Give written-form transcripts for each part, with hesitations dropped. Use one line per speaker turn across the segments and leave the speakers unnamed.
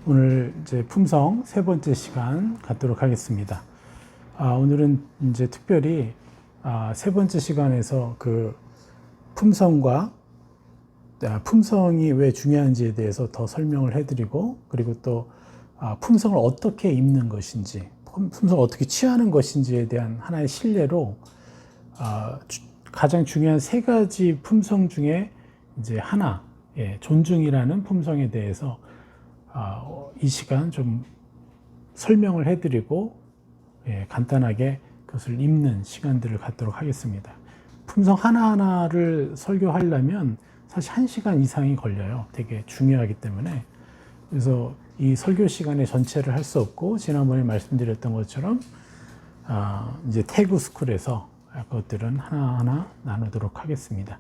오늘 이제 품성 세 번째 시간 갖도록 하겠습니다. 오늘은 이제 특별히 세 번째 시간에서 그 품성과 품성이 왜 중요한지에 대해서 더 설명을 해드리고, 그리고 또 품성을 어떻게 입는 것인지, 품성을 어떻게 취하는 것인지에 대한 하나의 신뢰로 가장 중요한 세 가지 품성 중에 이제 하나, 존중이라는 품성에 대해서 이 시간 좀 설명을 해드리고 간단하게 그것을 입는 시간들을 갖도록 하겠습니다. 품성 하나하나를 설교하려면 사실 1시간 이상이 걸려요. 되게 중요하기 때문에. 그래서 이 설교 시간에 전체를 할 수 없고, 지난번에 말씀드렸던 것처럼 이제 태그 스쿨에서 그것들은 하나하나 나누도록 하겠습니다.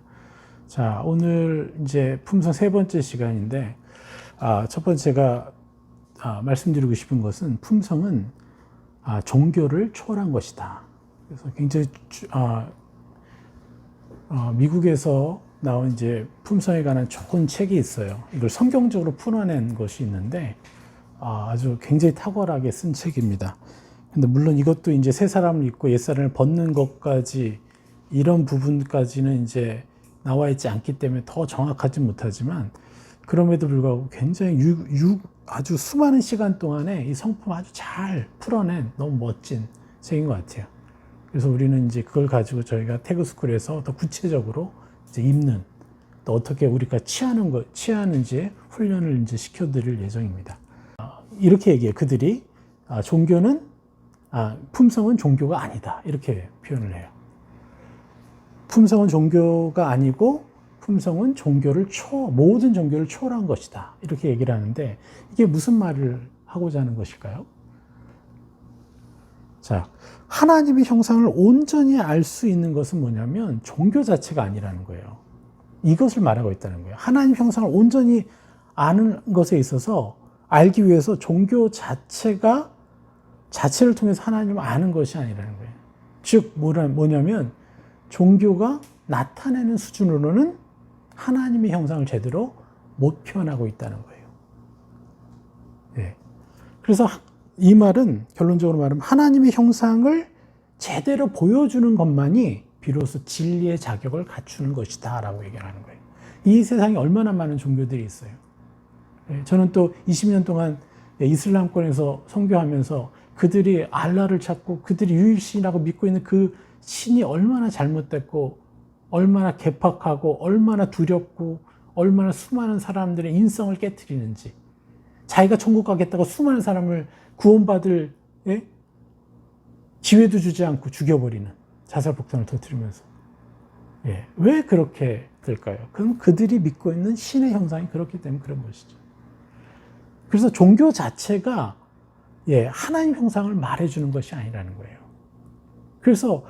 자, 오늘 이제 품성 세 번째 시간인데, 첫 번째 제가 말씀드리고 싶은 것은 품성은 종교를 초월한 것이다. 그래서 굉장히 미국에서 나온 이제 품성에 관한 좋은 책이 있어요. 이걸 성경적으로 풀어낸 것이 있는데 아주 굉장히 탁월하게 쓴 책입니다. 근데 물론 이것도 이제 새 사람을 입고 옛 사람을 벗는 것까지 이런 부분까지는 이제 나와 있지 않기 때문에 더 정확하지 못하지만, 그럼에도 불구하고 굉장히 아주 수많은 시간 동안에 이 성품을 아주 잘 풀어낸 너무 멋진 책인 것 같아요. 그래서 우리는 이제 그걸 가지고 저희가 태그스쿨에서 더 구체적으로 이제 입는, 또 어떻게 우리가 취하는지 훈련을 이제 시켜드릴 예정입니다. 이렇게 얘기해요. 그들이 품성은 종교가 아니다, 이렇게 표현을 해요. 품성은 종교가 아니고 품성은 모든 종교를 초월한 것이다, 이렇게 얘기를 하는데, 이게 무슨 말을 하고자 하는 것일까요? 자, 하나님의 형상을 온전히 알 수 있는 것은 뭐냐면 종교 자체가 아니라는 거예요. 이것을 말하고 있다는 거예요. 하나님 형상을 온전히 아는 것에 있어서 알기 위해서 종교 자체를 통해서 하나님을 아는 것이 아니라는 거예요. 즉 뭐냐면 종교가 나타내는 수준으로는 하나님의 형상을 제대로 못 표현하고 있다는 거예요. 네. 그래서 이 말은 결론적으로 말하면 하나님의 형상을 제대로 보여주는 것만이 비로소 진리의 자격을 갖추는 것이다 라고 얘기를 하는 거예요. 이 세상에 얼마나 많은 종교들이 있어요. 저는 또 20년 동안 이슬람권에서 선교하면서 그들이 알라를 찾고 그들이 유일신이라고 믿고 있는 그 신이 얼마나 잘못됐고, 얼마나 개팍하고, 얼마나 두렵고, 얼마나 수많은 사람들의 인성을 깨트리는지, 자기가 천국 가겠다고 수많은 사람을 구원받을 기회도 주지 않고 죽여버리는, 자살폭탄을 터뜨리면서. 왜 그렇게 될까요? 그럼 그들이 믿고 있는 신의 형상이 그렇기 때문에 그런 것이죠. 그래서 종교 자체가 하나님 형상을 말해주는 것이 아니라는 거예요. 그래서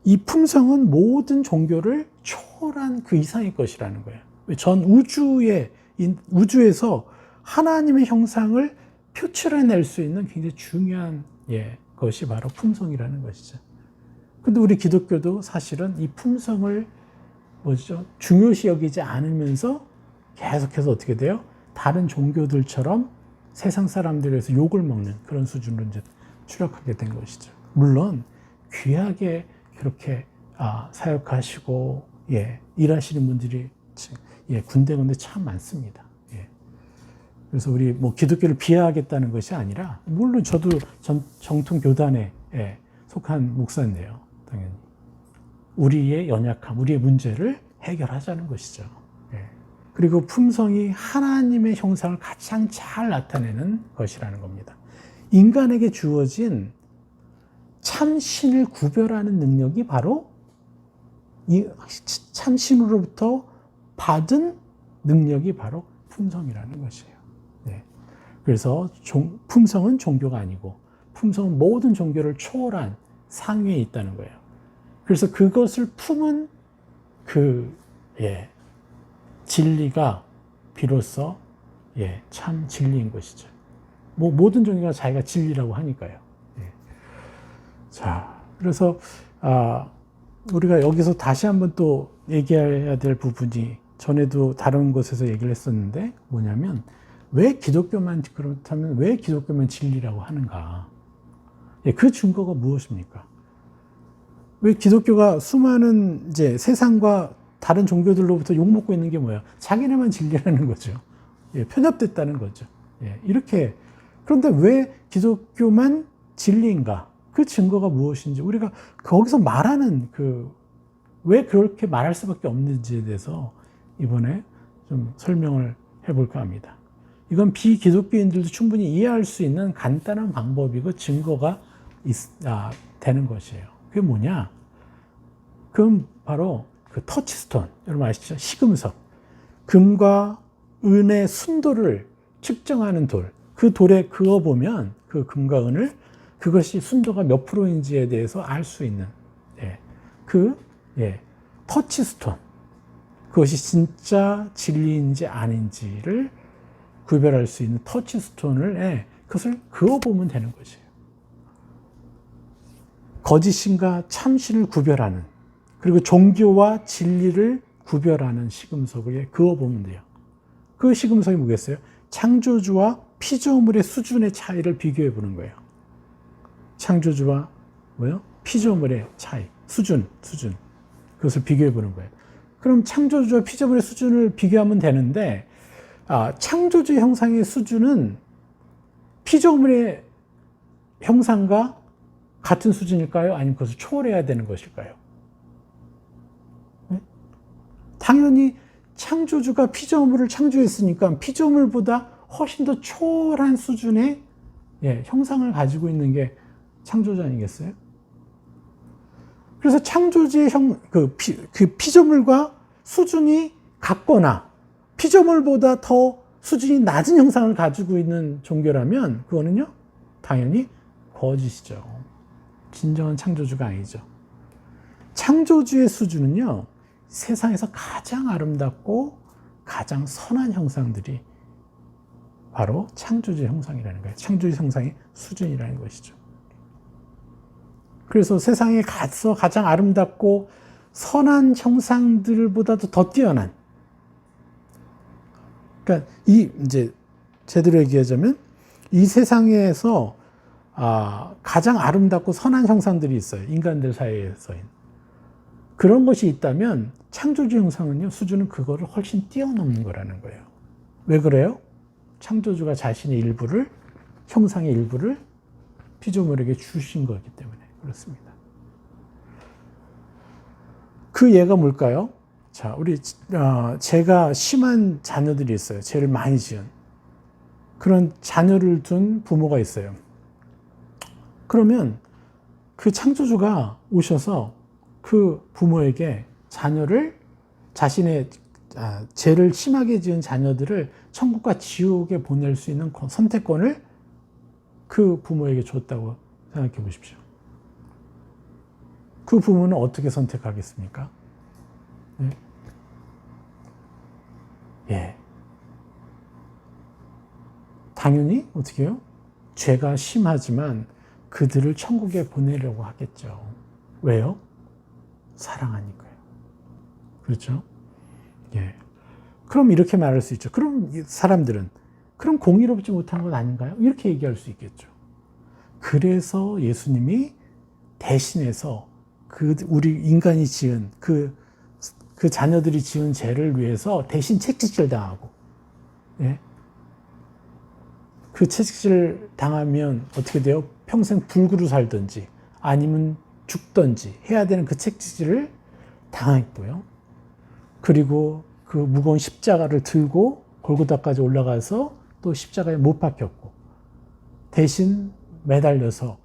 이 품성은 모든 종교를 초월한 그 이상의 것이라는 거예요. 전 우주에서 하나님의 형상을 표출해낼 수 있는 굉장히 중요한 것이 바로 품성이라는 것이죠. 근데 우리 기독교도 사실은 이 품성을 중요시 여기지 않으면서 계속해서 어떻게 돼요? 다른 종교들처럼 세상 사람들에서 욕을 먹는 그런 수준으로 이제 추락하게 된 것이죠. 물론 귀하게 그렇게 사역하시고 일하시는 분들이 군데군데 참 많습니다. 그래서 우리 기독교를 비하하겠다는 것이 아니라, 물론 저도 정통 교단에 속한 목사인데요, 당연히 우리의 연약함, 우리의 문제를 해결하자는 것이죠. 그리고 품성이 하나님의 형상을 가장 잘 나타내는 것이라는 겁니다. 인간에게 주어진 참신을 구별하는 능력이 바로 이 참신으로부터 받은 능력이 바로 품성이라는 것이에요. 그래서 품성은 종교가 아니고 품성은 모든 종교를 초월한 상위에 있다는 거예요. 그래서 그것을 품은 진리가 비로소 참 진리인 것이죠. 모든 종교가 자기가 진리라고 하니까요. 자, 그래서 우리가 여기서 다시 한번 또 얘기해야 될 부분이, 전에도 다른 곳에서 얘기를 했었는데 뭐냐면 왜 기독교만, 그렇다면 왜 기독교만 진리라고 하는가? 예, 그 증거가 무엇입니까? 왜 기독교가 수많은 이제 세상과 다른 종교들로부터 욕먹고 있는 게 뭐야? 자기네만 진리라는 거죠. 예, 편협됐다는 거죠. 예, 이렇게. 그런데 왜 기독교만 진리인가? 그 증거가 무엇인지 우리가 거기서 말하는 왜 그렇게 말할 수밖에 없는지에 대해서 이번에 좀 설명을 해볼까 합니다. 이건 비기독교인들도 충분히 이해할 수 있는 간단한 방법이고 증거가 되는 것이에요. 그게 뭐냐? 그건 바로 그 터치스톤, 여러분 아시죠? 시금석. 금과 은의 순도를 측정하는 돌. 그 돌에 그어보면 그 금과 은을 그것이 순도가 몇 프로인지에 대해서 알 수 있는 터치스톤. 그것이 진짜 진리인지 아닌지를 구별할 수 있는 터치스톤을 그것을 그어보면 되는 것이에요. 거짓신과 참신을 구별하는, 그리고 종교와 진리를 구별하는 시금석을 그어보면 돼요. 그 시금석이 뭐겠어요? 창조주와 피조물의 수준의 차이를 비교해 보는 거예요. 창조주와 피조물의 차이, 수준. 그것을 비교해 보는 거예요. 그럼 창조주와 피조물의 수준을 비교하면 되는데, 창조주의 형상의 수준은 피조물의 형상과 같은 수준일까요? 아니면 그것을 초월해야 되는 것일까요? 네? 당연히 창조주가 피조물을 창조했으니까 피조물보다 훨씬 더 초월한 수준의 형상을 가지고 있는 게 창조주 아니겠어요? 그래서 창조주의 그 피조물과 수준이 같거나 피조물보다 더 수준이 낮은 형상을 가지고 있는 종교라면 그거는요, 당연히 거짓이죠. 진정한 창조주가 아니죠. 창조주의 수준은요, 세상에서 가장 아름답고 가장 선한 형상들이 바로 창조주의 형상이라는 거예요. 창조주의 형상의 수준이라는 것이죠. 그래서 세상에 가장 아름답고 선한 형상들보다도 더 뛰어난, 그러니까 이제 제대로 얘기하자면 이 세상에서 가장 아름답고 선한 형상들이 있어요. 인간들 사이에서. 그런 것이 있다면 창조주 형상은요, 수준은 그거를 훨씬 뛰어넘는 거라는 거예요. 왜 그래요? 창조주가 자신의 일부를, 형상의 일부를 피조물에게 주신 거기 때문에 그렇습니다. 그 예가 뭘까요? 자, 제가 심한 자녀들이 있어요. 죄를 많이 지은. 그런 자녀를 둔 부모가 있어요. 그러면 그 창조주가 오셔서 그 부모에게 자신의 죄를 심하게 지은 자녀들을 천국과 지옥에 보낼 수 있는 선택권을 그 부모에게 줬다고 생각해 보십시오. 그 부모는 어떻게 선택하겠습니까? 당연히 어떻게 해요? 죄가 심하지만 그들을 천국에 보내려고 하겠죠. 왜요? 사랑하니까요. 그렇죠? 그럼 이렇게 말할 수 있죠. 그럼 사람들은 그럼 공의롭지 못한 것 아닌가요? 이렇게 얘기할 수 있겠죠. 그래서 예수님이 대신해서 우리 인간이 지은 그 자녀들이 지은 죄를 위해서 대신 채찍질 당하고, 그 채찍질 당하면 어떻게 돼요? 평생 불구로 살든지 아니면 죽든지 해야 되는 그 채찍질을 당했고요. 그리고 그 무거운 십자가를 들고 골고다까지 올라가서 또 십자가에 못 박혔고, 대신 매달려서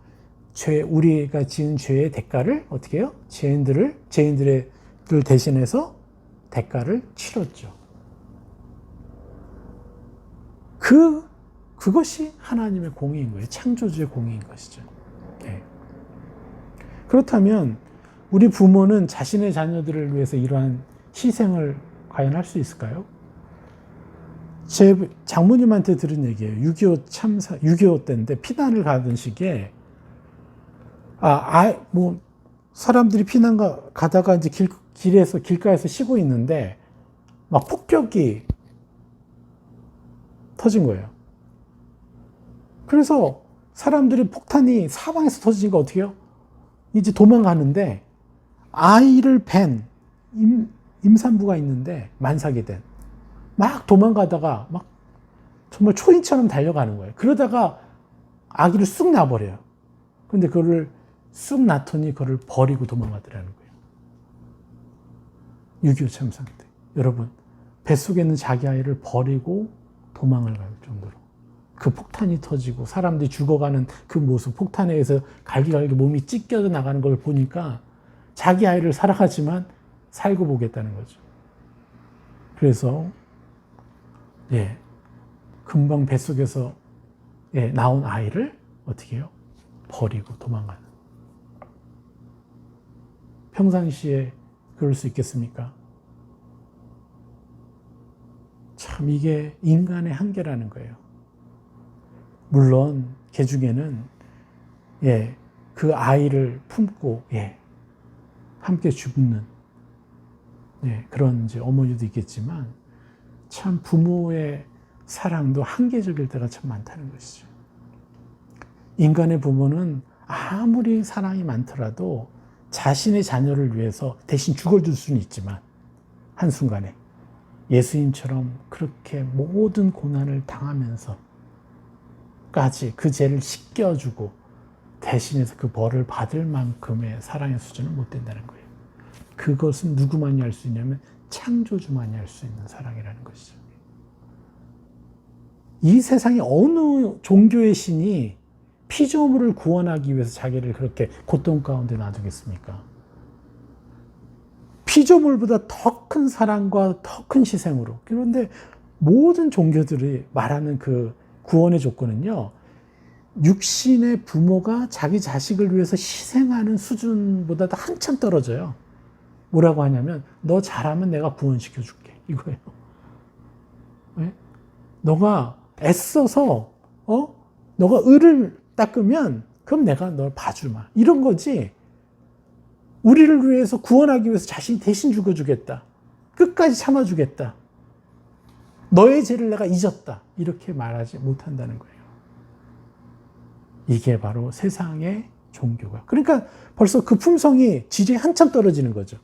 우리가 지은 죄의 대가를 어떻게 해요? 죄인들을 대신해서 대가를 치렀죠. 그것이 하나님의 공의인 거예요. 창조주의 공의인 것이죠. 그렇다면 우리 부모는 자신의 자녀들을 위해서 이러한 희생을 과연 할 수 있을까요? 제 장모님한테 들은 얘기예요. 6.25 때인데 피난을 가던 시기에 사람들이 피난 가다가 이제 길가에서 쉬고 있는데 막 폭격이 터진 거예요. 그래서 사람들이 폭탄이 사방에서 터지니까 어떻게 해요? 이제 도망가는데 아이를 벤 임산부가 있는데 만삭이 된 막 도망가다가 막 정말 초인처럼 달려가는 거예요. 그러다가 아기를 쑥 놔버려요. 근데 그거를 쑥 놔더니 그걸 버리고 도망가더라는 거예요. 6.25 참사 때. 여러분, 뱃속에 있는 자기 아이를 버리고 도망을 갈 정도로. 그 폭탄이 터지고 사람들이 죽어가는 그 모습, 폭탄에 의해서 갈기갈기 몸이 찢겨져 나가는 걸 보니까 자기 아이를 사랑하지만 살고 보겠다는 거죠. 그래서 금방 뱃속에서 나온 아이를 어떻게 해요? 버리고 도망가는. 평상시에 그럴 수 있겠습니까? 참 이게 인간의 한계라는 거예요. 물론 개 중에는 그 아이를 품고 함께 죽는 그런 이제 어머니도 있겠지만 참 부모의 사랑도 한계적일 때가 참 많다는 것이죠. 인간의 부모는 아무리 사랑이 많더라도 자신의 자녀를 위해서 대신 죽어줄 수는 있지만 한순간에 예수님처럼 그렇게 모든 고난을 당하면서까지 그 죄를 씻겨주고 대신해서 그 벌을 받을 만큼의 사랑의 수준은 못 된다는 거예요. 그것은 누구만이 할 수 있냐면 창조주만이 할 수 있는 사랑이라는 것이죠. 이 세상에 어느 종교의 신이 피조물을 구원하기 위해서 자기를 그렇게 고통 가운데 놔두겠습니까? 피조물보다 더 큰 사랑과 더 큰 희생으로. 그런데 모든 종교들이 말하는 그 구원의 조건은요, 육신의 부모가 자기 자식을 위해서 희생하는 수준보다 한참 떨어져요. 뭐라고 하냐면 너 잘하면 내가 구원시켜 줄게 이거예요. 네? 너가 애써서 너가 을을 닦으면 그럼 내가 널 봐주마 이런 거지. 우리를 위해서 구원하기 위해서 자신이 대신 죽어주겠다, 끝까지 참아주겠다, 너의 죄를 내가 잊었다 이렇게 말하지 못한다는 거예요. 이게 바로 세상의 종교가. 그러니까 벌써 그 품성이 질이 한참 떨어지는 거죠.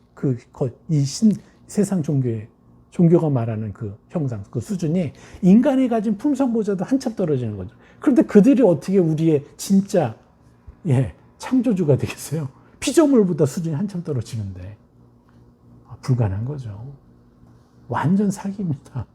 세상 종교가 말하는 그 형상, 그 수준이 인간이 가진 품성보다도 한참 떨어지는 거죠. 그런데 그들이 어떻게 우리의 진짜 창조주가 되겠어요? 피조물보다 수준이 한참 떨어지는데 불가능한 거죠. 완전 사기입니다.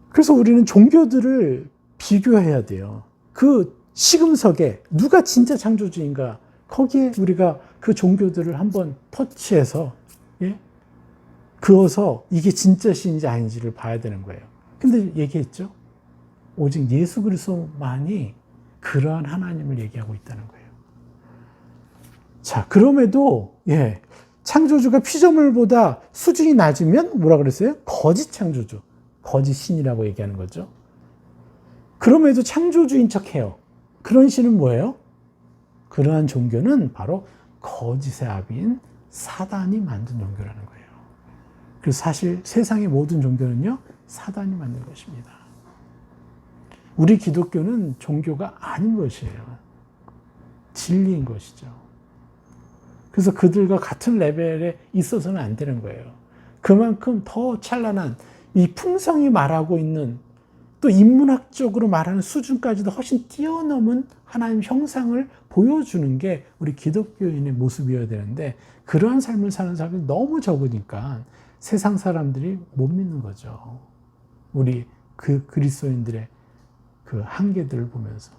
그래서 우리는 종교들을 비교해야 돼요. 그 시금석에 누가 진짜 창조주인가, 거기에 우리가 그 종교들을 한번 터치해서 그어서 이게 진짜 신인지 아닌지를 봐야 되는 거예요. 근데 얘기했죠. 오직 예수 그리스도만이 그러한 하나님을 얘기하고 있다는 거예요. 자, 그럼에도 창조주가 피조물보다 수준이 낮으면 뭐라 그랬어요? 거짓 창조주, 거짓 신이라고 얘기하는 거죠. 그럼에도 창조주인 척해요. 그런 신은 뭐예요? 그러한 종교는 바로 거짓의 아비인 사단이 만든 종교라는 거예요. 그래서 사실 세상의 모든 종교는요, 사단이 만든 것입니다. 우리 기독교는 종교가 아닌 것이에요. 진리인 것이죠. 그래서 그들과 같은 레벨에 있어서는 안 되는 거예요. 그만큼 더 찬란한 이 품성이 말하고 있는, 또 인문학적으로 말하는 수준까지도 훨씬 뛰어넘은 하나님 형상을 보여주는 게 우리 기독교인의 모습이어야 되는데, 그러한 삶을 사는 사람이 너무 적으니까 세상 사람들이 못 믿는 거죠. 우리 그 그리스도인들의 그 한계들을 보면서.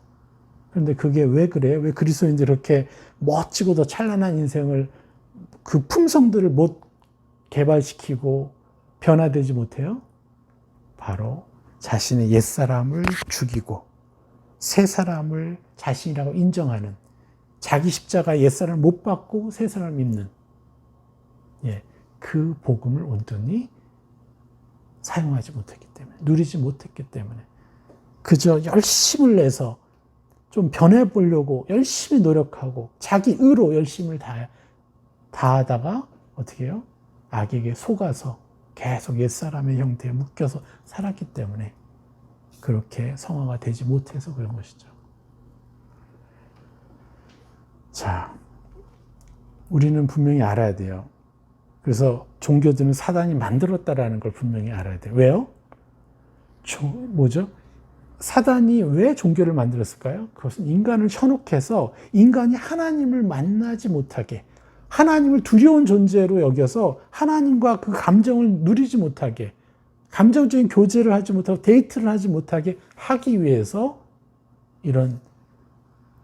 그런데 그게 왜 그래요? 왜 그리스도인들이 그렇게 멋지고 더 찬란한 인생을, 그 품성들을 못 개발시키고 변화되지 못해요? 바로 자신의 옛사람을 죽이고 새 사람을 자신이라고 인정하는, 자기 십자가 옛사람을 못 받고 새 사람을 믿는 그 복음을 온전히 사용하지 못했기 때문에, 누리지 못했기 때문에, 그저 열심을 내서 좀 변해보려고 열심히 노력하고 자기 의로 열심을 다하다가 어떻게 해요? 악에게 속아서 계속 옛사람의 형태에 묶여서 살았기 때문에 그렇게 성화가 되지 못해서 그런 것이죠. 자, 우리는 분명히 알아야 돼요. 그래서 종교들은 사단이 만들었다라는 걸 분명히 알아야 돼요. 왜요? 뭐죠? 사단이 왜 종교를 만들었을까요? 그것은 인간을 현혹해서 인간이 하나님을 만나지 못하게, 하나님을 두려운 존재로 여겨서 하나님과 그 감정을 누리지 못하게, 감정적인 교제를 하지 못하고 데이트를 하지 못하게 하기 위해서 이런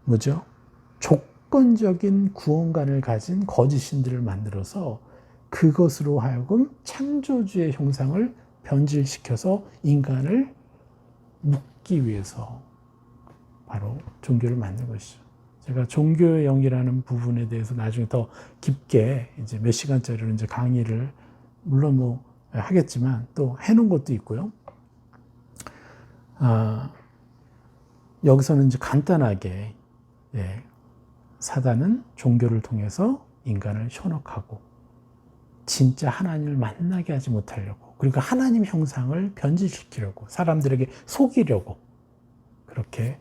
뭐죠? 조건적인 구원관을 가진 거짓 신들을 만들어서 그것으로 하여금 창조주의 형상을 변질시켜서 인간을 묶기 위해서 바로 종교를 만든 것이죠. 제가 종교의 영이라는 부분에 대해서 나중에 더 깊게 이제 몇 시간짜리로 이제 강의를 물론 뭐 하겠지만 또 해놓은 것도 있고요. 여기서는 이제 간단하게 사단은 종교를 통해서 인간을 현혹하고 진짜 하나님을 만나게 하지 못하려고, 그리고 하나님 형상을 변질시키려고, 사람들에게 속이려고 그렇게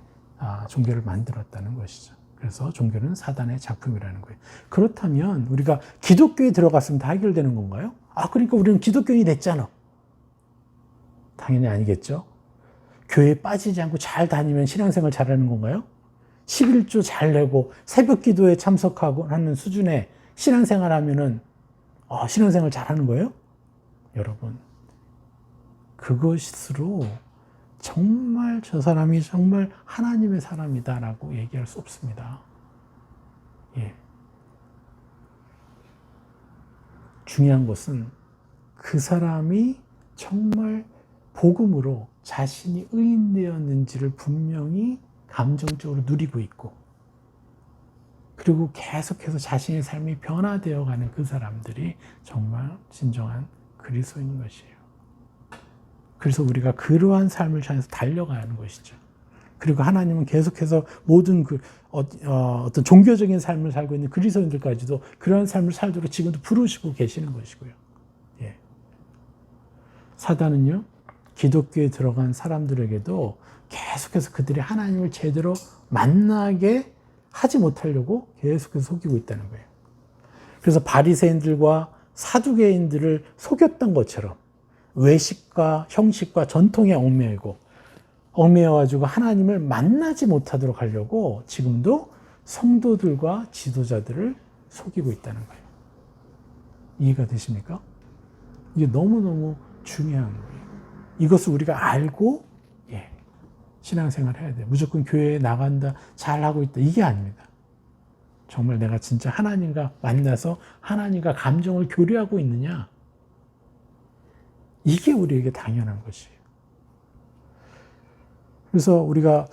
종교를 만들었다는 것이죠. 그래서 종교는 사단의 작품이라는 거예요. 그렇다면 우리가 기독교에 들어갔으면 다 해결되는 건가요? 그러니까 우리는 기독교인이 됐잖아. 당연히 아니겠죠. 교회에 빠지지 않고 잘 다니면 신앙생활 잘하는 건가요? 11조 잘 내고 새벽 기도에 참석하고 하는 수준의 신앙생활 하면은 신앙생활 잘하는 거예요? 여러분, 그것으로 정말 저 사람이 정말 하나님의 사람이다라고 얘기할 수 없습니다. 예. 중요한 것은 그 사람이 정말 복음으로 자신이 의인되었는지를 분명히 감정적으로 누리고 있고, 그리고 계속해서 자신의 삶이 변화되어가는 그 사람들이 정말 진정한 그리스도인 것이에요. 그래서 우리가 그러한 삶을 향해서 달려가는 것이죠. 그리고 하나님은 계속해서 모든 어떤 종교적인 삶을 살고 있는 그리스도인들까지도 그러한 삶을 살도록 지금도 부르시고 계시는 것이고요. 예. 사단은요, 기독교에 들어간 사람들에게도 계속해서 그들이 하나님을 제대로 만나게 하지 못하려고 계속해서 속이고 있다는 거예요. 그래서 바리새인들과 사두개인들을 속였던 것처럼 외식과 형식과 전통에 얽매여가지고 하나님을 만나지 못하도록 하려고 지금도 성도들과 지도자들을 속이고 있다는 거예요. 이해가 되십니까? 이게 너무너무 중요한 거예요. 이것을 우리가 알고 신앙생활을 해야 돼요. 무조건 교회에 나간다, 잘하고 있다, 이게 아닙니다. 정말 내가 진짜 하나님과 만나서 하나님과 감정을 교류하고 있느냐, 이게 우리에게 당연한 것이에요. 그래서 우리가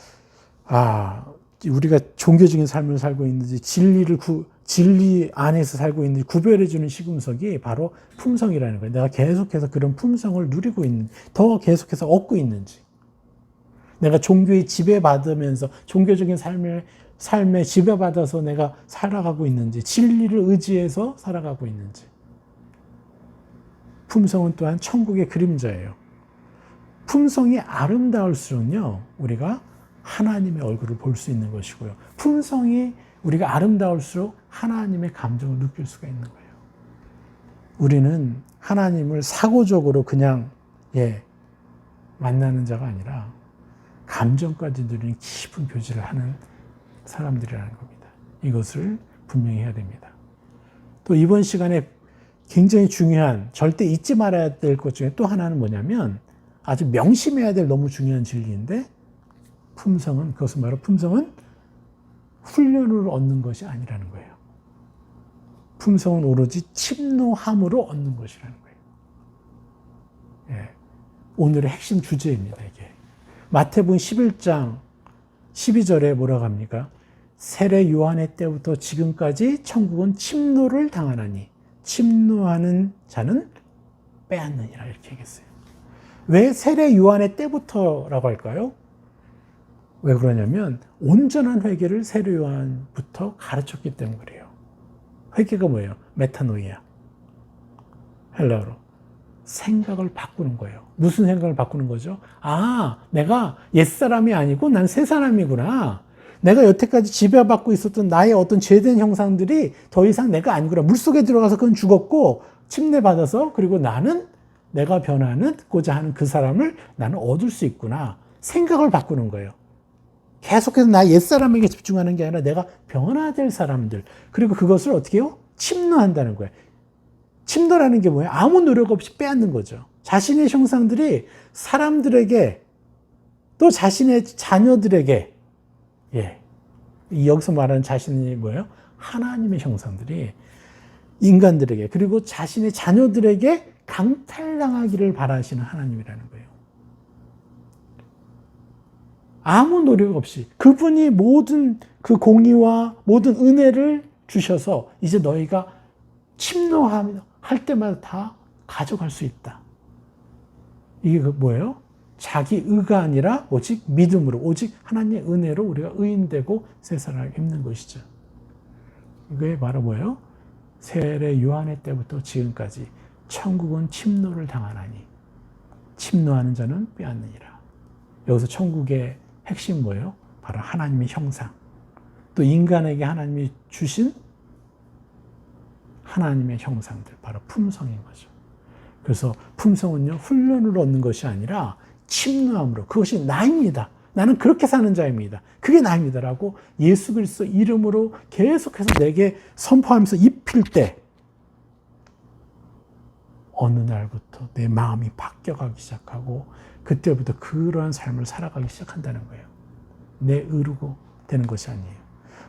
종교적인 삶을 살고 있는지 진리 안에서 살고 있는지 구별해주는 시금석이 바로 품성이라는 거예요. 내가 계속해서 그런 품성을 누리고 있는지, 더 계속해서 얻고 있는지, 내가 종교에 지배받으면서 종교적인 삶에 지배받아서 내가 살아가고 있는지, 진리를 의지해서 살아가고 있는지. 품성은 또한 천국의 그림자예요. 품성이 아름다울수록요, 우리가 하나님의 얼굴을 볼 수 있는 것이고요. 품성이 우리가 아름다울수록 하나님의 감정을 느낄 수가 있는 거예요. 우리는 하나님을 사고적으로 그냥 만나는 자가 아니라 감정까지 누리는 깊은 교제를 하는 사람들이라는 겁니다. 이것을 분명히 해야 됩니다. 또 이번 시간에 굉장히 중요한, 절대 잊지 말아야 될 것 중에 또 하나는 뭐냐면, 아주 명심해야 될 너무 중요한 진리인데, 그것은 바로 품성은 훈련으로 얻는 것이 아니라는 거예요. 품성은 오로지 침노함으로 얻는 것이라는 거예요. 오늘의 핵심 주제입니다, 이게. 마태복음 11장 12절에 뭐라고 합니까? 세례 요한의 때부터 지금까지 천국은 침노를 당하나니 침노하는 자는 빼앗느니라, 이렇게 얘기했어요. 왜 세례 요한의 때부터라고 할까요? 왜 그러냐면 온전한 회개를 세례 요한부터 가르쳤기 때문에 그래요. 회개가 뭐예요? 메타노이아, 헬라어로. 생각을 바꾸는 거예요. 무슨 생각을 바꾸는 거죠? 아, 내가 옛사람이 아니고 난 새사람이구나. 내가 여태까지 지배받고 있었던 나의 어떤 죄된 형상들이 더 이상 내가 아니구나. 물속에 들어가서 그건 죽었고 침례받아서 그리고 나는 내가 변하고자 하는 그 사람을 나는 얻을 수 있구나. 생각을 바꾸는 거예요. 계속해서 나 옛사람에게 집중하는 게 아니라 내가 변화될 사람들. 그리고 그것을 어떻게 해요? 침노한다는 거예요. 침노라는 게 뭐예요? 아무 노력 없이 빼앗는 거죠. 자신의 형상들이 사람들에게 또 자신의 자녀들에게 여기서 말하는 자신이 뭐예요? 하나님의 형상들이 인간들에게 그리고 자신의 자녀들에게 강탈당하기를 바라시는 하나님이라는 거예요. 아무 노력 없이 그분이 모든 그 공의와 모든 은혜를 주셔서 이제 너희가 침노할 때마다 다 가져갈 수 있다. 이게 뭐예요? 자기 의가 아니라 오직 믿음으로, 오직 하나님의 은혜로 우리가 의인되고 새 사람을 입는 것이죠. 이게 바로 뭐예요? 세례 요한의 때부터 지금까지 천국은 침노를 당하나니 침노하는 자는 빼앗느니라. 여기서 천국의 핵심 뭐예요? 바로 하나님의 형상. 또 인간에게 하나님이 주신 하나님의 형상들, 바로 품성인 거죠. 그래서 품성은요, 훈련을 얻는 것이 아니라 침노함으로, 그것이 나입니다. 나는 그렇게 사는 자입니다. 그게 나입니다라고 예수 그리스도 이름으로 계속해서 내게 선포하면서 입힐 때 어느 날부터 내 마음이 바뀌어가기 시작하고 그때부터 그러한 삶을 살아가기 시작한다는 거예요. 내 의로 되는 것이 아니에요.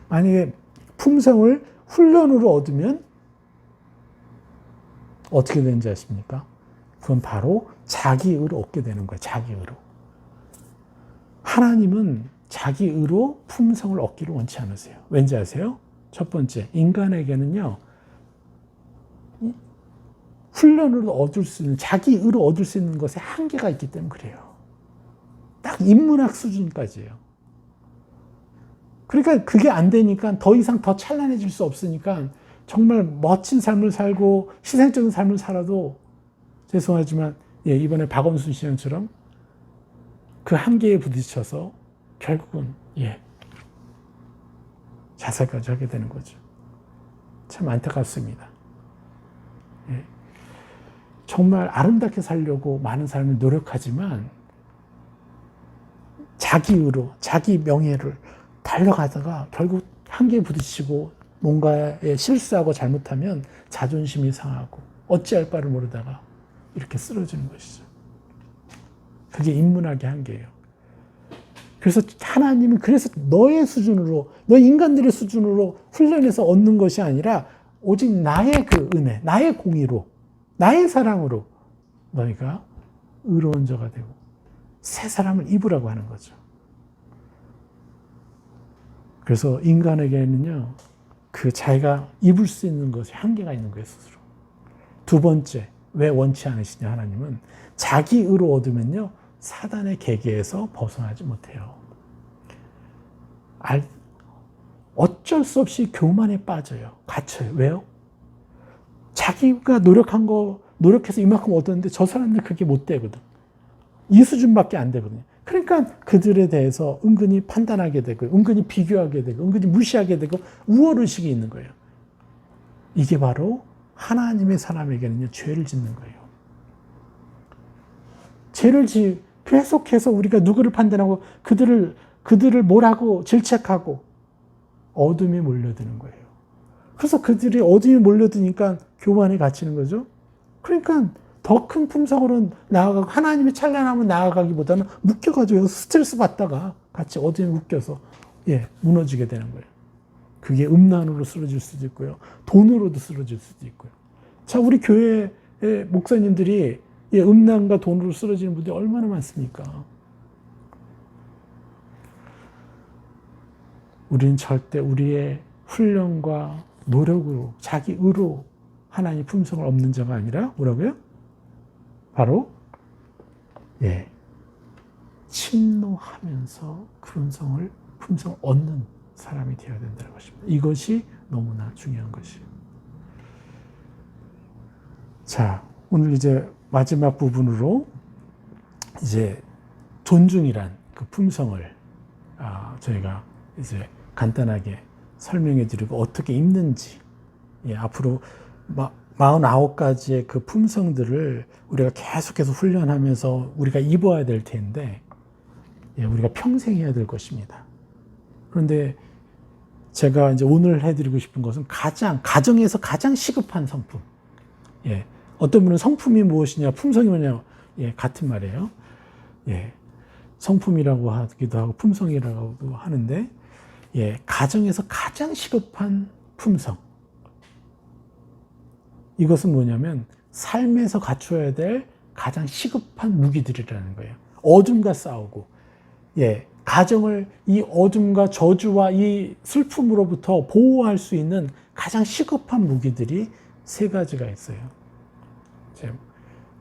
만약에 품성을 훈련으로 얻으면 어떻게 되는지 아십니까? 그건 바로 자기 의로 얻게 되는 거예요. 자기 의로. 하나님은 자기 의로 품성을 얻기를 원치 않으세요. 왠지 아세요? 첫 번째, 인간에게는요, 훈련으로 얻을 수 있는, 자기 의로 얻을 수 있는 것에 한계가 있기 때문에 그래요. 딱 인문학 수준까지예요. 그러니까 그게 안 되니까 더 이상 더 찬란해질 수 없으니까 정말 멋진 삶을 살고 희생적인 삶을 살아도 죄송하지만 이번에 박원순 시장처럼 그 한계에 부딪혀서 결국은 자살까지 하게 되는 거죠. 참 안타깝습니다. 정말 아름답게 살려고 많은 사람이 노력하지만 자기 의로, 자기 명예를 달려가다가 결국 한계에 부딪히고 뭔가에 실수하고 잘못하면 자존심이 상하고 어찌할 바를 모르다가 이렇게 쓰러지는 것이죠. 그게 인문학의 한계예요. 그래서 하나님은 그래서 너의 수준으로, 너 인간들의 수준으로 훈련해서 얻는 것이 아니라 오직 나의 그 은혜, 나의 공의로, 나의 사랑으로 너희가 의로운 자가 되고 새 사람을 입으라고 하는 거죠. 그래서 인간에게는요, 그 자기가 입을 수 있는 것에 한계가 있는 거예요, 스스로. 두 번째, 왜 원치 않으시냐, 하나님은 자기 의로 얻으면요, 사단의 계계에서 벗어나지 못해요. 어쩔 수 없이 교만에 빠져요. 갇혀요. 왜요? 자기가 노력해서 이만큼 얻었는데 저 사람들 그게 못 되거든. 이 수준밖에 안 되거든요. 그러니까 그들에 대해서 은근히 판단하게 되고, 은근히 비교하게 되고, 은근히 무시하게 되고, 우월의식이 있는 거예요. 이게 바로 하나님의 사람에게는요, 죄를 짓는 거예요. 계속해서 우리가 누구를 판단하고, 그들을 뭐라고 질책하고, 어둠이 몰려드는 거예요. 그래서 그들이 어둠이 몰려드니까 교만에 갇히는 거죠. 그러니까 더 큰 품성으로 나아가고 하나님의 찬란함을 나아가기보다는 묶여가지고 스트레스 받다가 같이 어둠에 묶여서 무너지게 되는 거예요. 그게 음란으로 쓰러질 수도 있고요. 돈으로도 쓰러질 수도 있고요. 자, 우리 교회의 목사님들이 음란과 돈으로 쓰러지는 분들이 얼마나 많습니까? 우리는 절대 우리의 훈련과 노력으로, 자기 의로 하나님 품성을 얻는 자가 아니라 뭐라고요? 바로 침노하면서 품성을 얻는 사람이 되어야 된다는 것입니다. 이것이 너무나 중요한 것이에요. 자, 오늘 이제 마지막 부분으로 이제 존중이란 그 품성을 저희가 이제 간단하게 설명해 드리고 어떻게 입는지, 앞으로 49가지의 그 품성들을 우리가 계속해서 훈련하면서 우리가 입어야 될 텐데, 우리가 평생 해야 될 것입니다. 그런데 제가 이제 오늘 해드리고 싶은 것은 가정에서 가장 시급한 성품. 어떤 분은 성품이 무엇이냐, 품성이 뭐냐, 같은 말이에요. 성품이라고 하기도 하고 품성이라고 하는데, 가정에서 가장 시급한 품성. 이것은 뭐냐면 삶에서 갖춰야 될 가장 시급한 무기들이라는 거예요. 어둠과 싸우고, 가정을 이 어둠과 저주와 이 슬픔으로부터 보호할 수 있는 가장 시급한 무기들이 3가지가 있어요.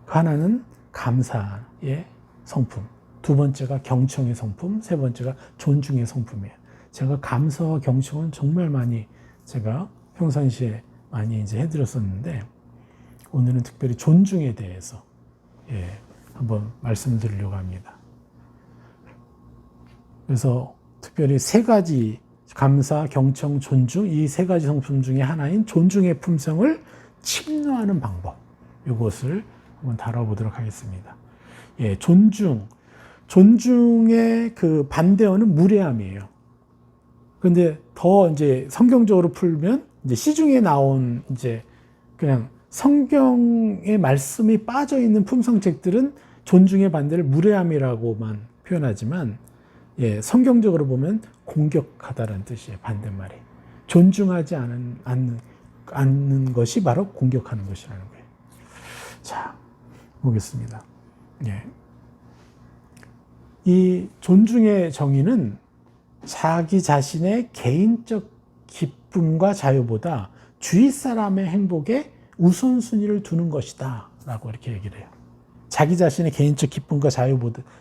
하나는 감사의 성품, 2번째가 경청의 성품, 3번째가 존중의 성품이에요. 제가 감사와 경청은 정말 많이 제가 평상시에 많이 이제 해드렸었는데, 오늘은 특별히 존중에 대해서 한번 말씀드리려고 합니다. 그래서 특별히 3가지 감사, 경청, 존중, 이 3가지 성품 중에 하나인 존중의 품성을 침노하는 방법, 이것을 한번 다뤄보도록 하겠습니다. 존중의 그 반대어는 무례함이에요. 근데 더 이제 성경적으로 풀면 이제 시중에 나온 이제 그냥 성경의 말씀이 빠져 있는 품성책들은 존중의 반대를 무례함이라고만 표현하지만, 성경적으로 보면 공격하다라는 뜻이에요. 반대말이. 존중하지 않는 것이 바로 공격하는 것이라는 거예요. 자, 보겠습니다. 이 존중의 정의는 자기 자신의 개인적 기쁨과 자유보다 주위 사람의 행복에 우선순위를 두는 것이다 라고 이렇게 얘기를 해요. 자기 자신의 개인적 기쁨과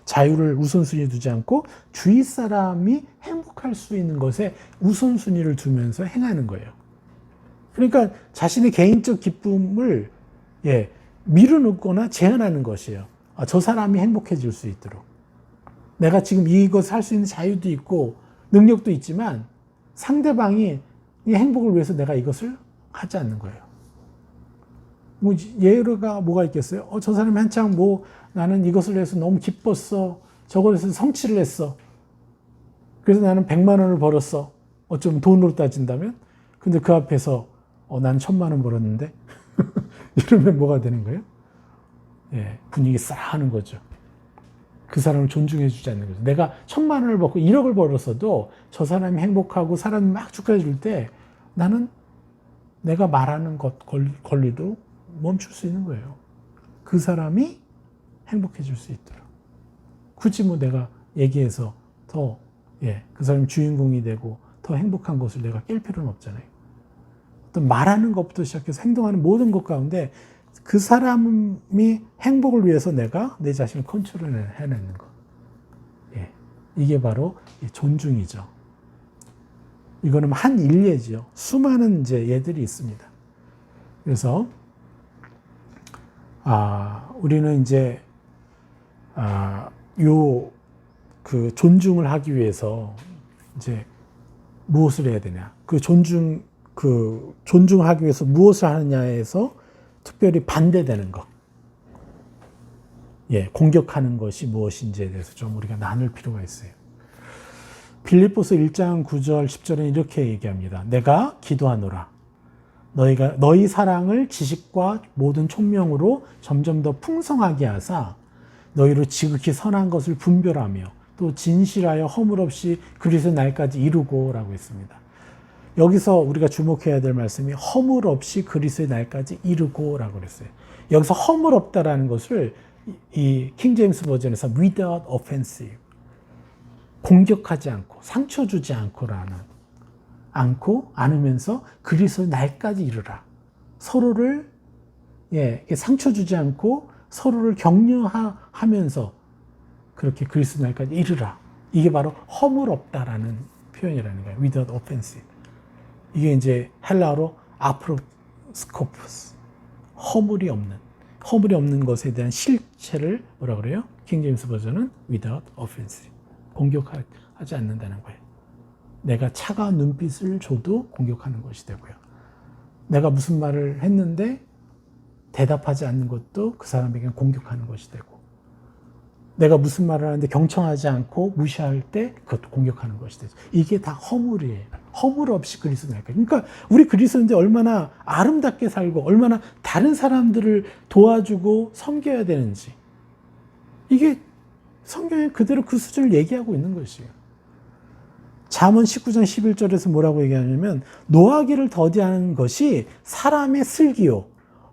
자유를 우선순위에 두지 않고 주위 사람이 행복할 수 있는 것에 우선순위를 두면서 행하는 거예요. 그러니까 자신의 개인적 기쁨을 미루거나 제한하는 것이에요. 저 사람이 행복해질 수 있도록. 내가 지금 이것을 할 수 있는 자유도 있고 능력도 있지만 상대방이 이 행복을 위해서 내가 이것을 하지 않는 거예요. 예가 뭐가 있겠어요? 저 사람이 한창 나는 이것을 해서 너무 기뻤어. 저걸 해서 성취를 했어. 그래서 나는 100만 원을 벌었어. 어쩌면 돈으로 따진다면. 근데 그 앞에서 나는 1000만 원 벌었는데 이러면 뭐가 되는 거예요? 분위기 싸하는 거죠. 그 사람을 존중해 주지 않는 거죠. 내가 1000만 원을 벌고 1억을 벌었어도 저 사람이 행복하고 사람이 막 축하해 줄 때 나는 내가 말하는 권리도 멈출 수 있는 거예요. 그 사람이 행복해질 수 있도록. 굳이 내가 얘기해서 더, 그 사람이 주인공이 되고 더 행복한 것을 내가 깰 필요는 없잖아요. 어떤 말하는 것부터 시작해서 행동하는 모든 것 가운데 그 사람이 행복을 위해서 내가 내 자신을 컨트롤 해내는 것. 이게 바로 존중이죠. 이거는 한 일례죠. 수많은 이제 예들이 있습니다. 그래서 우리는 이제 그 존중을 하기 위해서 이제 무엇을 해야 되냐? 존중하기 위해서 무엇을 하느냐에서 특별히 반대되는 것, 공격하는 것이 무엇인지에 대해서 좀 우리가 나눌 필요가 있어요. 빌립보서 1장 9절 10절은 이렇게 얘기합니다. 내가 기도하노라. 너희 사랑을 지식과 모든 총명으로 점점 더 풍성하게 하사 너희로 지극히 선한 것을 분별하며 또 진실하여 허물 없이 그리스도의 날까지 이루고라고 했습니다. 여기서 우리가 주목해야 될 말씀이 허물 없이 그리스도의 날까지 이루고라고 그랬어요. 여기서 허물 없다라는 것을 이 킹제임스 버전에서 without offensive, 공격하지 않고 상처 주지 않으면서 그리스도의 날까지 이르라. 서로를 상처 주지 않고 서로를 격려하면서 그렇게 그리스도의 날까지 이르라. 이게 바로 허물 없다라는 표현이라는 거예요. without offensive. 이게 이제 헬라어로 아프로스코프스, 허물이 없는. 허물이 없는 것에 대한 실체를 뭐라 그래요? 킹제임스 버전은 without offense. 공격하지 않는다는 거예요. 내가 차가운 눈빛을 줘도 공격하는 것이 되고요. 내가 무슨 말을 했는데 대답하지 않는 것도 그 사람에게 공격하는 것이 되고, 내가 무슨 말을 하는데 경청하지 않고 무시할 때 그것도 공격하는 것이 되죠. 이게 다 허물이에요. 허물 없이 그리스도니까. 그러니까 우리 그리스도인들 얼마나 아름답게 살고 얼마나 다른 사람들을 도와주고 섬겨야 되는지, 이게 성경에 그대로 그 수준을 얘기하고 있는 것이에요. 잠언 19장 11절에서 뭐라고 얘기하냐면, 노하기를 더디하는 것이 사람의 슬기요,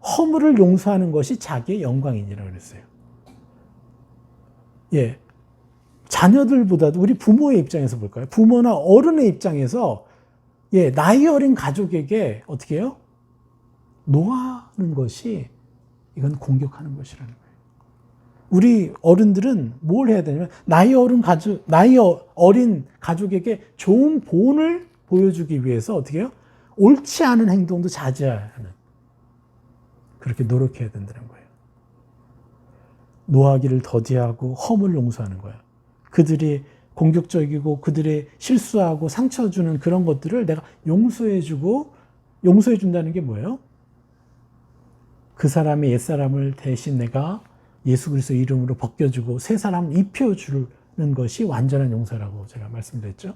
허물을 용서하는 것이 자기의 영광이니라 그랬어요. 예. 자녀들보다도 우리 부모의 입장에서 볼까요? 부모나 어른의 입장에서, 예, 나이 어린 가족에게 어떻게 해요? 노하는 것이, 이건 공격하는 것이라는 거예요. 우리 어른들은 뭘 해야 되냐면, 나이 어린 가족에게 좋은 본을 보여주기 위해서 어떻게 해요? 옳지 않은 행동도 자제하는, 그렇게 노력해야 된다는 거예요. 노하기를 더디하고 허물을 용서하는 거예요. 그들이 공격적이고 그들의 실수하고 상처 주는 그런 것들을 내가 용서해주고, 용서해준다는 게 뭐예요? 그 사람의 옛사람을 대신 내가 예수 그리스도 이름으로 벗겨주고 새 사람 입혀주는 것이 완전한 용서라고 제가 말씀드렸죠.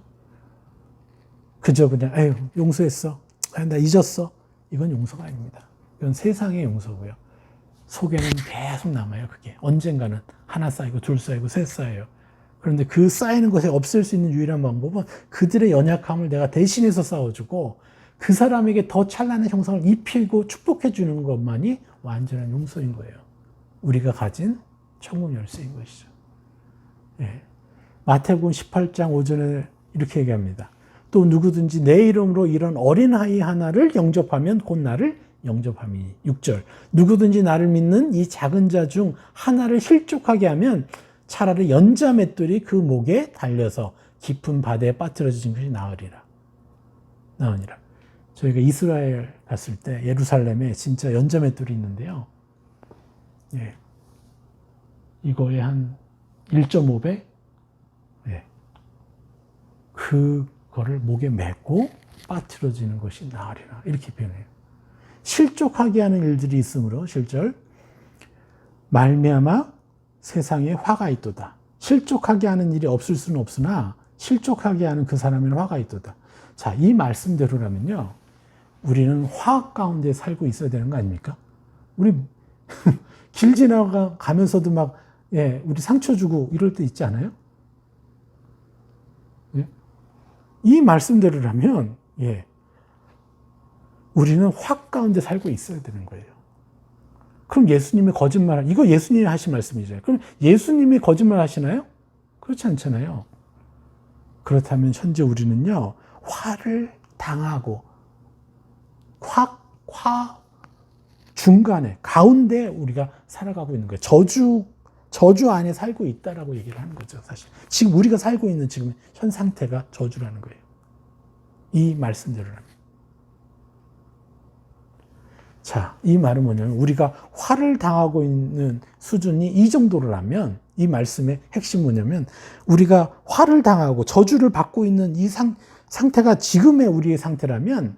그저 그냥 에휴 용서했어, 나 잊었어, 이건 용서가 아닙니다. 이건 세상의 용서고요. 속에는 계속 남아요. 그게 언젠가는 하나 쌓이고 둘 쌓이고 셋 쌓여요. 그런데 그 쌓이는 것에 없앨 수 있는 유일한 방법은 그들의 연약함을 내가 대신해서 쌓아주고 그 사람에게 더 찬란한 형상을 입히고 축복해 주는 것만이 완전한 용서인 거예요. 우리가 가진 천국 열쇠인 것이죠. 예. 마태복음 18장 5절에 이렇게 얘기합니다. 또 누구든지 내 이름으로 이런 어린아이 하나를 영접하면 곧 나를 영접함이니. 6절. 누구든지 나를 믿는 이 작은 자 중 하나를 실족하게 하면 차라리 연자 맷돌이 그 목에 달려서 깊은 바다에 빠뜨려진 것이 나으니라. 저희가 이스라엘 갔을 때 예루살렘에 진짜 연자 맷돌이 있는데요. 예. 이거의 한 1.5배? 예. 그거를 목에 메고 빠뜨려지는 것이 나으리라. 이렇게 표현해요. 실족하게 하는 일들이 있으므로 7절 말미암아 세상에 화가 있도다. 실족하게 하는 일이 없을 수는 없으나 실족하게 하는 그 사람에는 화가 있도다. 자, 이 말씀대로라면요, 우리는 화 가운데 살고 있어야 되는 거 아닙니까? 우리 길 지나가면서도 막, 예, 우리 상처 주고 이럴 때 있지 않아요? 예? 이 말씀대로라면, 예, 우리는 화 가운데 살고 있어야 되는 거예요. 그럼 예수님이 거짓말, 이거 예수님이 하신 말씀이죠. 그럼 예수님이 거짓말 하시나요? 그렇지 않잖아요. 그렇다면 현재 우리는요, 화를 당하고, 화 중간에, 가운데 우리가 살아가고 있는 거예요. 저주 안에 살고 있다라고 얘기를 하는 거죠, 사실. 지금 우리가 살고 있는 지금 현 상태가 저주라는 거예요. 이 말씀대로라면. 자, 이 말은 뭐냐면, 우리가 화를 당하고 있는 수준이 이 정도라면, 이 말씀의 핵심 뭐냐면, 우리가 화를 당하고 저주를 받고 있는 이 상태가 지금의 우리의 상태라면,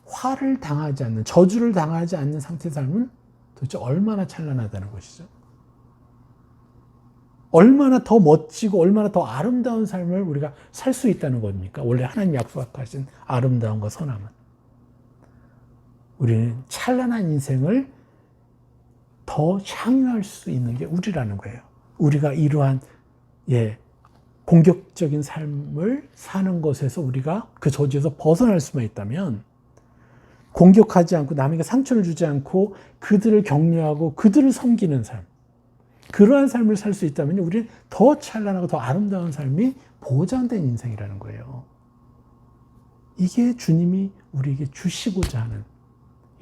화를 당하지 않는, 저주를 당하지 않는 상태의 삶은 도대체 얼마나 찬란하다는 것이죠. 얼마나 더 멋지고 얼마나 더 아름다운 삶을 우리가 살 수 있다는 겁니까? 원래 하나님 약속하신 아름다움과 선함은. 우리는 찬란한 인생을 더 향유할 수 있는 게 우리라는 거예요. 우리가 이러한, 예, 공격적인 삶을 사는 것에서 우리가 그 저주에서 벗어날 수만 있다면, 공격하지 않고 남에게 상처를 주지 않고 그들을 격려하고 그들을 섬기는 삶, 그러한 삶을 살 수 있다면 우리는 더 찬란하고 더 아름다운 삶이 보장된 인생이라는 거예요. 이게 주님이 우리에게 주시고자 하는,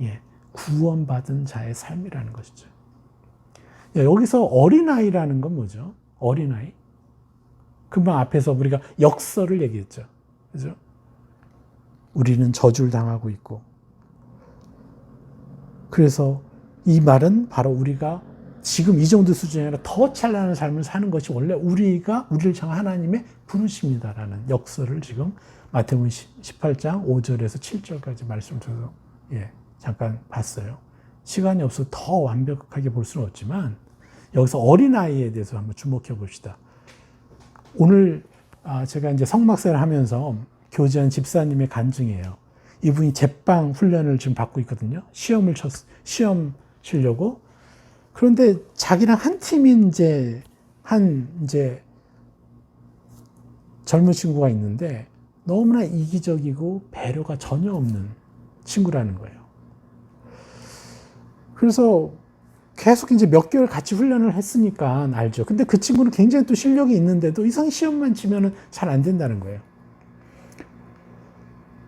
예, 구원받은 자의 삶이라는 것이죠. 여기서 어린아이라는 건 뭐죠? 어린아이? 금방 앞에서 우리가 역설을 얘기했죠. 그죠? 우리는 저주를 당하고 있고, 그래서 이 말은 바로 우리가 지금 이 정도 수준이 아니라 더 찬란한 삶을 사는 것이 원래 우리를 향한 하나님의 부르심이다라는 역설을 지금 마태복음 18장 5절에서 7절까지 말씀을 드려서 잠깐 봤어요. 시간이 없어서 더 완벽하게 볼 수는 없지만 여기서 어린아이에 대해서 한번 주목해 봅시다. 오늘 제가 이제 성막사를 하면서 교제한 집사님의 간증이에요. 이분이 제빵 훈련을 지금 받고 있거든요. 시험 치려고. 그런데 자기랑 한 팀인 이제 젊은 친구가 있는데 너무나 이기적이고 배려가 전혀 없는 친구라는 거예요. 그래서 계속 이제 몇 개월 같이 훈련을 했으니까 알죠. 근데 그 친구는 굉장히 또 실력이 있는데도 이상 시험만 치면은 잘 안 된다는 거예요.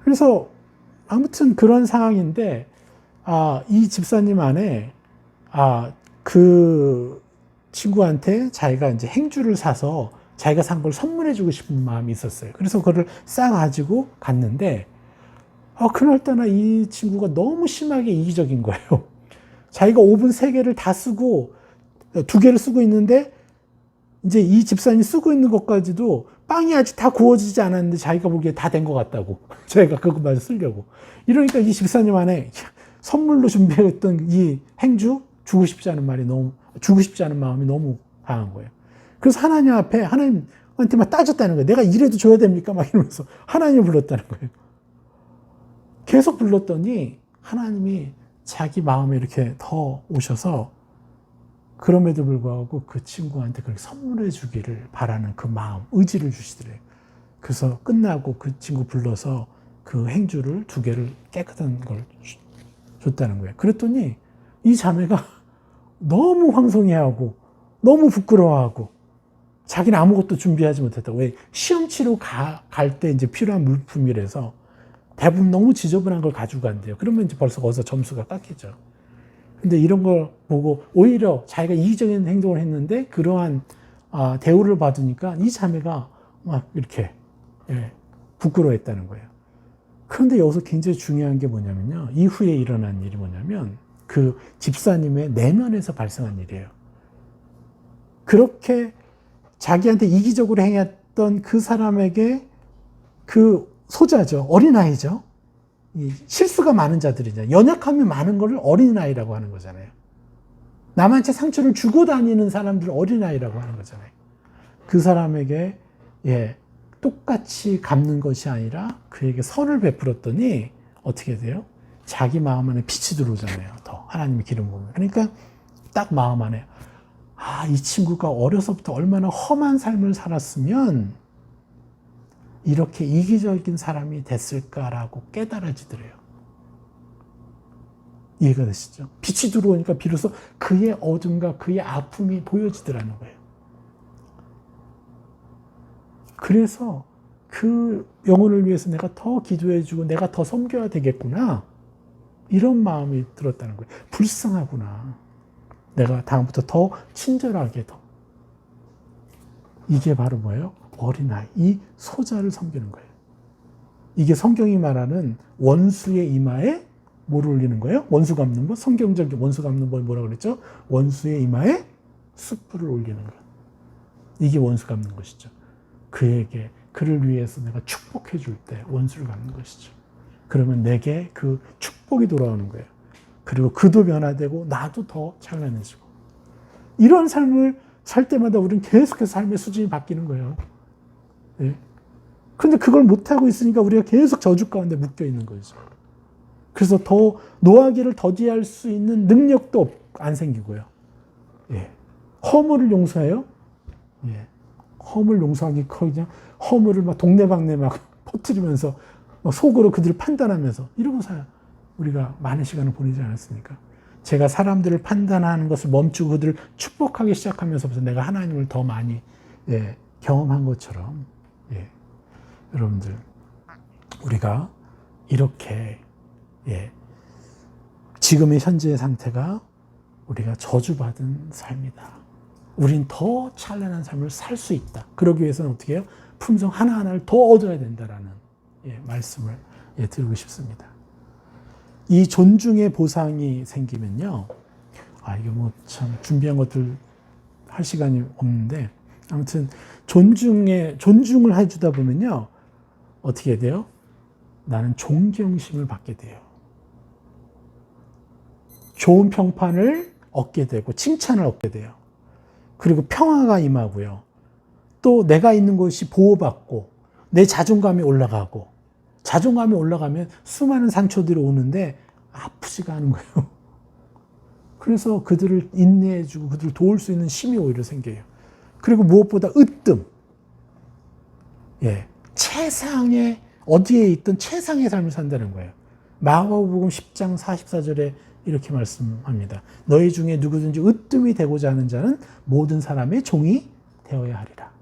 그래서 아무튼 그런 상황인데, 이 집사님 안에, 그 친구한테 자기가 이제 행주를 사서 자기가 산 걸 선물해주고 싶은 마음이 있었어요. 그래서 그걸 싸가지고 갔는데, 그날따라 이 친구가 너무 심하게 이기적인 거예요. 자기가 오븐 3개를 다 쓰고 2개를 쓰고 있는데 이제 이 집사님이 쓰고 있는 것까지도 빵이 아직 다 구워지지 않았는데 자기가 보기에 다 된 것 같다고. 자기가 그것마저 쓰려고. 이러니까 이 집사님 안에 선물로 준비했던 이 행주 주고 싶지 않은 마음이 너무 강한 거예요. 그래서 하나님 앞에 하나님한테만 따졌다는 거예요. 내가 이래도 줘야 됩니까? 막 이러면서 하나님을 불렀다는 거예요. 계속 불렀더니 하나님이 자기 마음에 이렇게 더 오셔서 그럼에도 불구하고 그 친구한테 그렇게 선물해 주기를 바라는 그 마음, 의지를 주시더래요. 그래서 끝나고 그 친구 불러서 그 행주를 2개를 깨끗한 걸 줬다는 거예요. 그랬더니 이 자매가 너무 황송해하고 너무 부끄러워하고 자기는 아무것도 준비하지 못했다고. 왜? 시험 치러 갈 때 이제 필요한 물품이라서 대부분 너무 지저분한 걸 가지고 간대요. 그러면 이제 벌써 거기서 점수가 깎이죠. 근데 이런 걸 보고 오히려 자기가 이기적인 행동을 했는데 그러한 대우를 받으니까 이 자매가 막 이렇게 부끄러워했다는 거예요. 그런데 여기서 굉장히 중요한 게 뭐냐면요. 이후에 일어난 일이 뭐냐면 그 집사님의 내면에서 발생한 일이에요. 그렇게 자기한테 이기적으로 행했던 그 사람에게 그 소자죠. 어린아이죠. 실수가 많은 자들이잖아요. 연약함이 많은 걸 어린아이라고 하는 거잖아요. 남한테 상처를 주고 다니는 사람들을 어린아이라고 하는 거잖아요. 그 사람에게 똑같이 갚는 것이 아니라 그에게 선을 베풀었더니 어떻게 돼요? 자기 마음 안에 빛이 들어오잖아요. 더 하나님의 기름 부으면. 그러니까 딱 마음 안에 이 친구가 어려서부터 얼마나 험한 삶을 살았으면 이렇게 이기적인 사람이 됐을까라고 깨달아지더래요. 이해가 되시죠? 빛이 들어오니까 비로소 그의 어둠과 그의 아픔이 보여지더라는 거예요. 그래서 그 영혼을 위해서 내가 더 기도해주고 내가 더 섬겨야 되겠구나. 이런 마음이 들었다는 거예요. 불쌍하구나. 내가 다음부터 더 친절하게 더. 이게 바로 뭐예요? 어린아이, 이 소자를 섬기는 거예요. 이게 성경이 말하는 원수의 이마에 뭐를 올리는 거예요? 원수 갚는 법? 성경적 원수 갚는 법이 뭐라고 그랬죠? 원수의 이마에 숯불을 올리는 것. 이게 원수 갚는 것이죠. 그를 위해서 내가 축복해 줄 때 원수를 갚는 것이죠. 그러면 내게 그 축복이 돌아오는 거예요. 그리고 그도 변화되고 나도 더 찬란해지고. 이런 삶을 살 때마다 우리는 계속해서 삶의 수준이 바뀌는 거예요. 근데 그걸 못하고 있으니까 우리가 계속 저주 가운데 묶여 있는 거죠. 그래서 더 노하기를 더디할 수 있는 능력도 안 생기고요. 허물을 용서해요? 허물 용서하기 그냥 허물을 막 동네방네 막 퍼뜨리면서 막 속으로 그들을 판단하면서 이러고 우리가 많은 시간을 보내지 않았습니까? 제가 사람들을 판단하는 것을 멈추고 그들을 축복하기 시작하면서부터 내가 하나님을 더 많이 경험한 것처럼 여러분들 우리가 이렇게 지금의 현재의 상태가 우리가 저주받은 삶이다. 우린 더 찬란한 삶을 살 수 있다. 그러기 위해서는 어떻게 해요? 품성 하나하나를 더 얻어야 된다라는 말씀을 드리고 싶습니다. 이 존중의 보상이 생기면요. 이게 뭐 참 준비한 것들 할 시간이 없는데, 아무튼 존중을 해주다 보면요, 어떻게 돼요? 나는 존경심을 받게 돼요. 좋은 평판을 얻게 되고 칭찬을 얻게 돼요. 그리고 평화가 임하고요. 또 내가 있는 곳이 보호받고 내 자존감이 올라가고, 자존감이 올라가면 수많은 상처들이 오는데 아프지가 않은 거예요. 그래서 그들을 인내해주고 그들을 도울 수 있는 힘이 오히려 생겨요. 그리고 무엇보다 으뜸. 최상의, 어디에 있든 최상의 삶을 산다는 거예요. 마가복음 10장 44절에 이렇게 말씀합니다. 너희 중에 누구든지 으뜸이 되고자 하는 자는 모든 사람의 종이 되어야 하리라.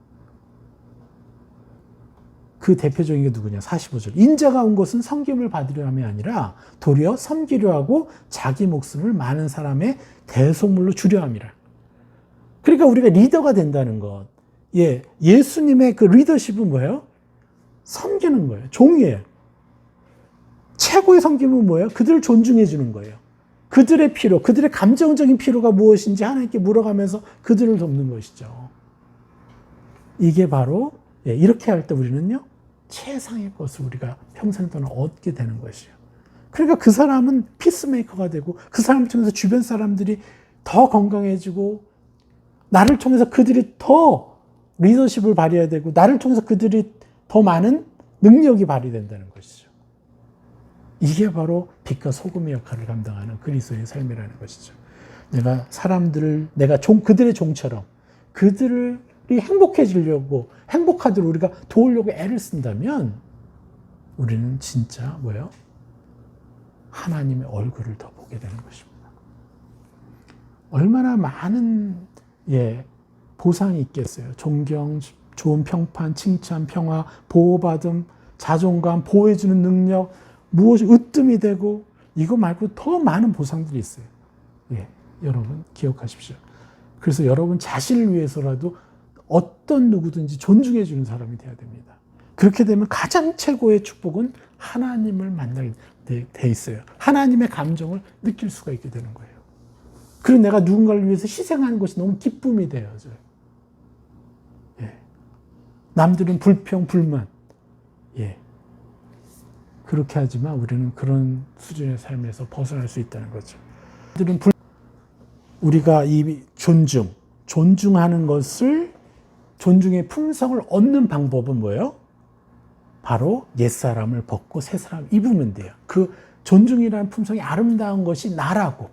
그 대표적인 게 누구냐? 45절. 인자가 온 것은 섬김을 받으려 함이 아니라 도리어 섬기려 하고 자기 목숨을 많은 사람의 대속물로 주려 함이라. 그러니까 우리가 리더가 된다는 것. 예수님의 그 리더십은 뭐예요? 섬기는 거예요. 종이에요. 최고의 섬김은 뭐예요? 그들을 존중해 주는 거예요. 그들의 필요, 그들의 감정적인 필요가 무엇인지 하나님께 물어가면서 그들을 돕는 것이죠. 이게 바로 이렇게 할 때 우리는요, 최상의 것을 우리가 평생 동안 얻게 되는 것이에요. 그러니까 그 사람은 피스메이커가 되고 그 사람을 통해서 주변 사람들이 더 건강해지고, 나를 통해서 그들이 더 리더십을 발휘해야 되고, 나를 통해서 그들이 더 많은 능력이 발휘된다는 것이죠. 이게 바로 빛과 소금의 역할을 감당하는 그리스도의 삶이라는 것이죠. 내가 그들의 종처럼 그들이 행복해지려고, 행복하도록 우리가 도우려고 애를 쓴다면 우리는 진짜 뭐예요? 하나님의 얼굴을 더 보게 되는 것입니다. 얼마나 많은 보상이 있겠어요. 존경, 좋은 평판, 칭찬, 평화, 보호받음, 자존감, 보호해주는 능력, 무엇이 으뜸이 되고, 이거 말고 더 많은 보상들이 있어요. 여러분 기억하십시오. 그래서 여러분 자신을 위해서라도 어떤 누구든지 존중해 주는 사람이 되어야 됩니다. 그렇게 되면 가장 최고의 축복은 하나님을 만날 돼 있어요. 하나님의 감정을 느낄 수가 있게 되는 거예요. 그리고 내가 누군가를 위해서 희생하는 것이 너무 기쁨이 되어져요. 남들은 불평, 불만. 그렇게 하지만 우리는 그런 수준의 삶에서 벗어날 수 있다는 거죠. 우리가 이 존중하는 것을, 존중의 품성을 얻는 방법은 뭐예요? 바로 옛사람을 벗고 새사람 입으면 돼요. 그 존중이라는 품성이 아름다운 것이 나라고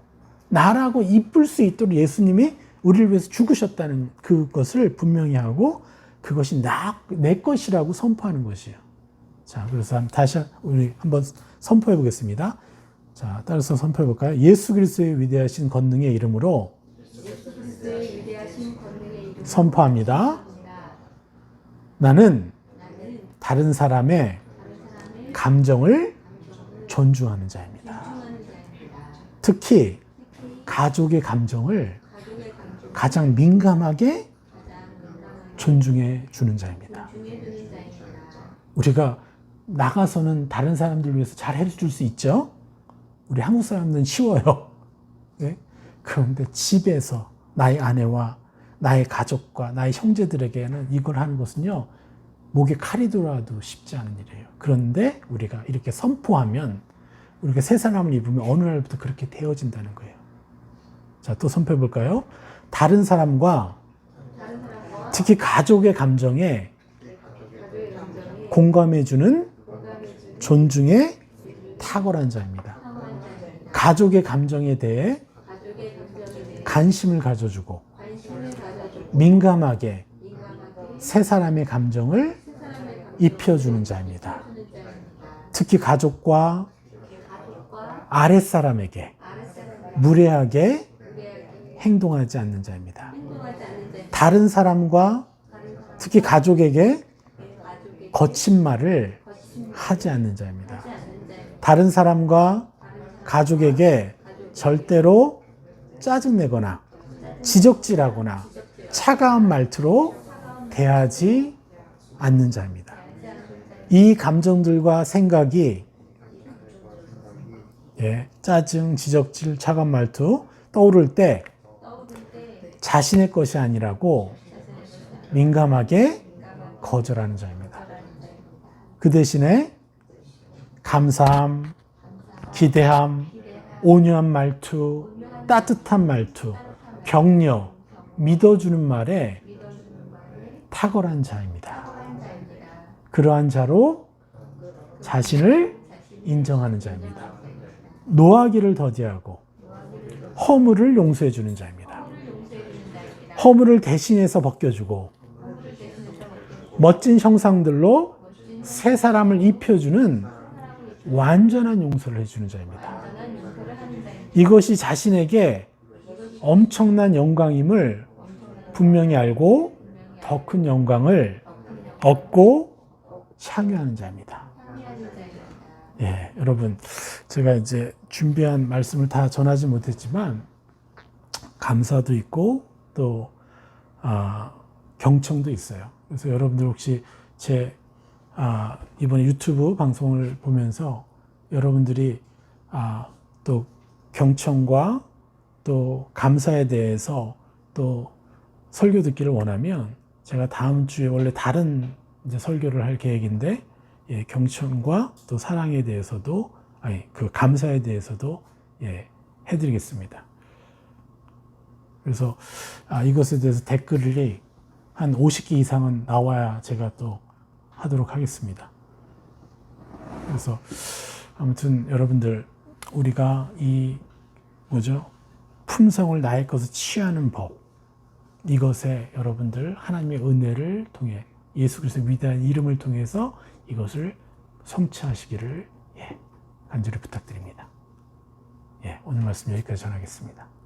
이쁠 수 있도록 예수님이 우리를 위해서 죽으셨다는 그것을 분명히 하고, 그것이 내 것이라고 선포하는 것이에요. 자, 그래서 다시 우리 한번 선포해 보겠습니다. 자, 따라서 선포해 볼까요? 예수 그리스도의 위대하신 권능의 이름으로 선포합니다. 나는 다른 사람의 감정을 존중하는 자입니다. 특히 가족의 감정을 가장 민감하게 존중해 주는 자입니다. 우리가 나가서는 다른 사람들 위해서 잘 해줄 수 있죠? 우리 한국 사람들은 쉬워요. 그런데 집에서 나의 아내와 나의 가족과 나의 형제들에게는 이걸 하는 것은요, 목에 칼이 들어와도 쉽지 않은 일이에요. 그런데 우리가 이렇게 선포하면, 우리가 새 사람을 입으면 어느 날부터 그렇게 되어진다는 거예요. 자, 또 선포해 볼까요? 다른 사람과 특히 가족의 감정에 공감해주는 존중의 탁월한 자입니다. 가족의 감정에 대해 관심을 가져주고 민감하게 새 사람의 감정을 입혀주는 자입니다. 특히 가족과 아랫사람에게 무례하게 행동하지 않는 자입니다. 다른 사람과 특히 가족에게 거친 말을 하지 않는 자입니다. 다른 사람과 가족에게 절대로 짜증내거나 지적질하거나 차가운 말투로 대하지 않는 자입니다. 이 감정들과 생각이 짜증, 지적질, 차가운 말투, 떠오를 때 자신의 것이 아니라고 민감하게 거절하는 자입니다. 그 대신에 감사함, 기대함, 온유한 말투, 따뜻한 말투, 격려, 믿어주는 말에 탁월한 자입니다. 그러한 자로 자신을 인정하는 자입니다. 노하기를 더디하고 허물을 용서해 주는 자입니다. 허물을 대신해서 벗겨주고 멋진 형상들로 새 사람을 입혀주는 완전한 용서를 해주는 자입니다. 이것이 자신에게 엄청난 영광임을 분명히 알고 더 큰 영광을 얻고 향유하는 자입니다. 예, 여러분, 제가 이제 준비한 말씀을 다 전하지 못했지만 감사도 있고 또 경청도 있어요. 그래서 여러분들 혹시 제 이번에 유튜브 방송을 보면서 여러분들이 또 경청과 또 감사에 대해서 또 설교 듣기를 원하면 제가 다음 주에 원래 다른 이제 설교를 할 계획인데 예, 경청과 또 사랑에 대해서도 그 감사에 대해서도 예, 해드리겠습니다. 그래서 이것에 대해서 댓글이 한 50개 이상은 나와야 제가 또 하도록 하겠습니다. 그래서 아무튼 여러분들 우리가 이 품성을 나의 것을 취하는 법, 이것에 여러분들 하나님의 은혜를 통해 예수 그리스도의 위대한 이름을 통해서 이것을 성취하시기를 간절히 부탁드립니다. 오늘 말씀 여기까지 전하겠습니다.